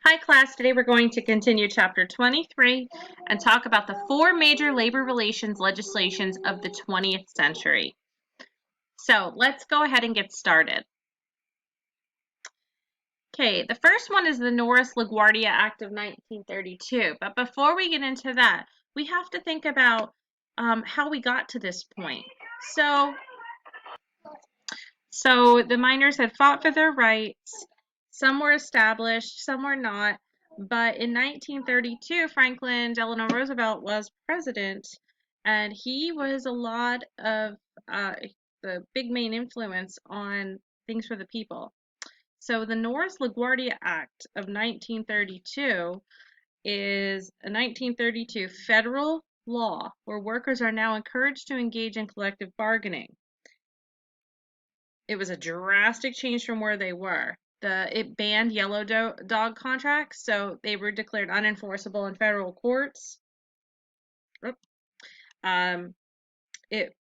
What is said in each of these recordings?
Hi class, today we're going to continue chapter 23 and talk about the four major labor relations legislations of the 20th century. So let's go ahead and get started. Okay, the first one is the Norris-LaGuardia Act of 1932. But before we get into that, we have to think about how we got to this point. So the miners had fought for their rights. Some were established, some were not. But in 1932, Franklin Delano Roosevelt was president, and he was a lot of the big main influence on things for the people. So the Norris-LaGuardia Act of 1932 is a 1932 federal law where workers are now encouraged to engage in collective bargaining. It was a drastic change from where they were. It banned yellow dog contracts, so they were declared unenforceable in federal courts. It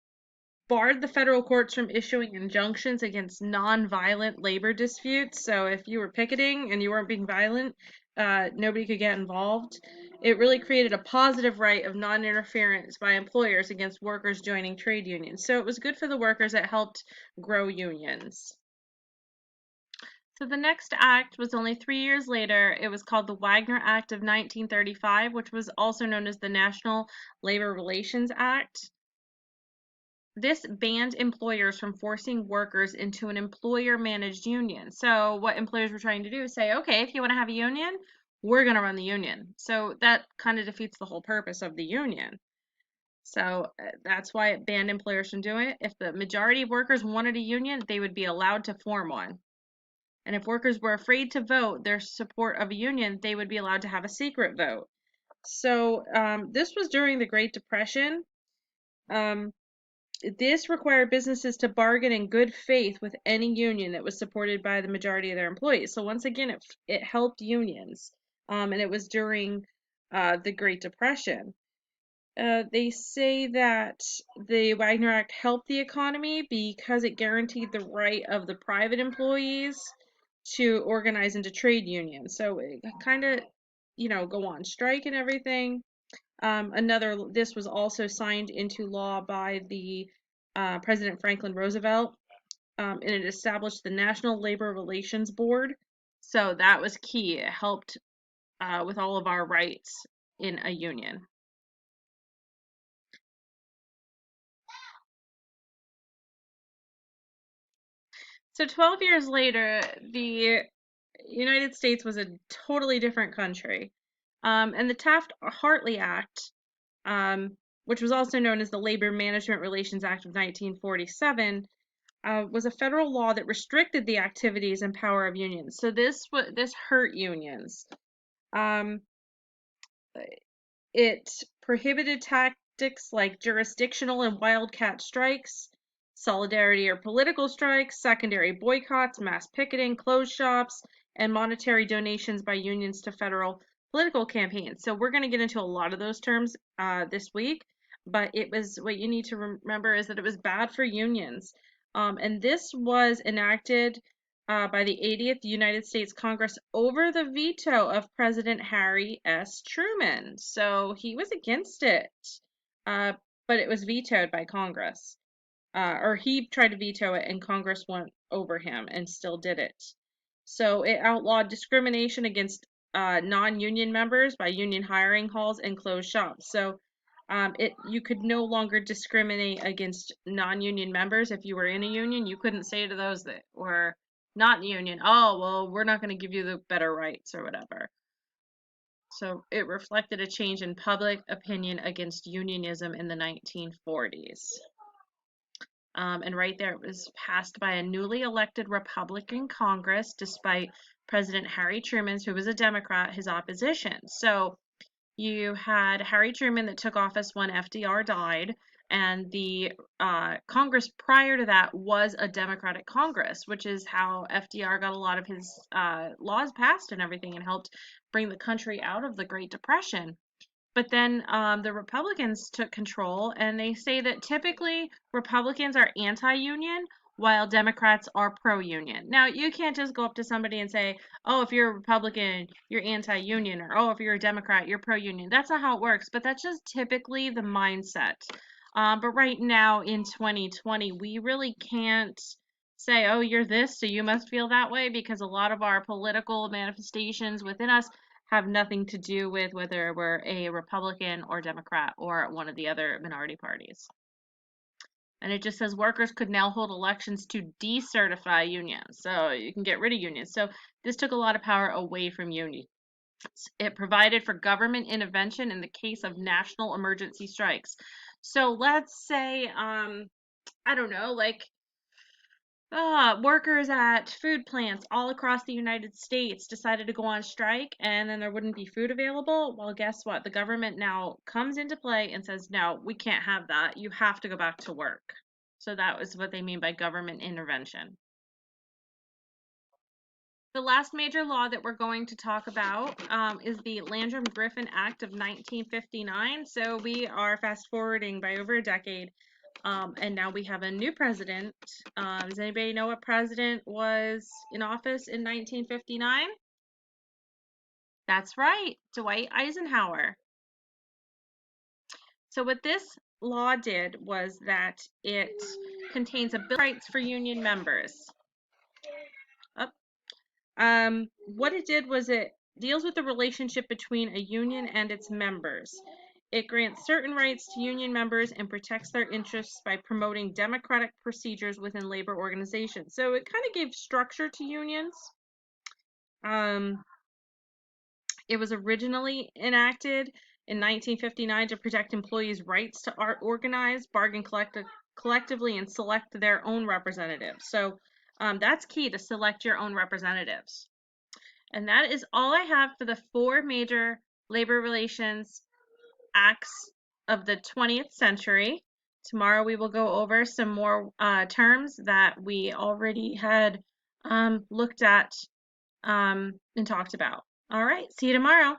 barred the federal courts from issuing injunctions against non-violent labor disputes. So if you were picketing and you weren't being violent, nobody could get involved. It really created a positive right of non-interference by employers against workers joining trade unions. So it was good for the workers. It helped grow unions. So the next act was only 3 years later. It was called the Wagner Act of 1935, which was also known as the National Labor Relations Act. This banned employers from forcing workers into an employer-managed union. So what employers were trying to do is say, okay, if you want to have a union, we're going to run the union. So that kind of defeats the whole purpose of the union. So that's why it banned employers from doing it. If the majority of workers wanted a union, they would be allowed to form one. And if workers were afraid to vote their support of a union, they would be allowed to have a secret vote. So this was during the Great Depression. This required businesses to bargain in good faith with any union that was supported by the majority of their employees. So once again, it helped unions, and it was during the Great Depression. They say that the Wagner Act helped the economy because it guaranteed the right of the private employees to organize into trade unions. So it kind of, go on strike and everything. This was also signed into law by the President Franklin Roosevelt, and it established the National Labor Relations Board. So that was key. It helped with all of our rights in a union. So 12 years later, the United States was a totally different country. And the Taft-Hartley Act, which was also known as the Labor Management Relations Act of 1947, was a federal law that restricted the activities and power of unions. So this hurt unions. It prohibited tactics like jurisdictional and wildcat strikes, solidarity or political strikes, secondary boycotts, mass picketing, closed shops, and monetary donations by unions to federal political campaigns. So we're going to get into a lot of those terms this week, but what you need to remember is that it was bad for unions. And this was enacted by the 80th United States Congress over the veto of President Harry S. Truman. So he was against it, but it was vetoed by Congress. Or he tried to veto it, and Congress went over him and still did it. So it outlawed discrimination against non-union members by union hiring halls and closed shops. So you could no longer discriminate against non-union members. If you were in a union, you couldn't say to those that were not in the union, oh, well, we're not going to give you the better rights or whatever. So it reflected a change in public opinion against unionism in the 1940s. And right there, it was passed by a newly elected Republican Congress, despite President Harry Truman's, who was a Democrat, his opposition. So you had Harry Truman that took office when FDR died, and the Congress prior to that was a Democratic Congress, which is how FDR got a lot of his laws passed and everything and helped bring the country out of the Great Depression. But then the Republicans took control, and they say that typically Republicans are anti-union, while Democrats are pro-union. Now, you can't just go up to somebody and say, oh, if you're a Republican, you're anti-union, or oh, if you're a Democrat, you're pro-union. That's not how it works, but that's just typically the mindset. But right now in 2020, we really can't say, oh, you're this, so you must feel that way, because a lot of our political manifestations within us have nothing to do with whether we're a Republican or Democrat or one of the other minority parties. And it just says workers could now hold elections to decertify unions. So you can get rid of unions. So this took a lot of power away from unions. It provided for government intervention in the case of national emergency strikes. So let's say, I don't know, like workers at food plants all across the United States decided to go on strike and then there wouldn't be food available. Well, guess what? The government now comes into play and says, no, we can't have that. You have to go back to work. So that was what they mean by government intervention. The last major law that we're going to talk about is the Landrum-Griffin Act of 1959. So we are fast forwarding by over a decade. And now we have a new president. Does anybody know what president was in office in 1959? That's right, Dwight Eisenhower. So what this law did was that it contains a bill of rights for union members. What it did was it deals with the relationship between a union and its members. It grants certain rights to union members and protects their interests by promoting democratic procedures within labor organizations. So it kind of gave structure to unions. It was originally enacted in 1959 to protect employees' rights to organize, bargain collectively, and select their own representatives. So that's key, to select your own representatives. And that is all I have for the 4 major labor relations acts of the 20th century. Tomorrow we will go over some more terms that we already had looked at and talked about. All right, see you tomorrow.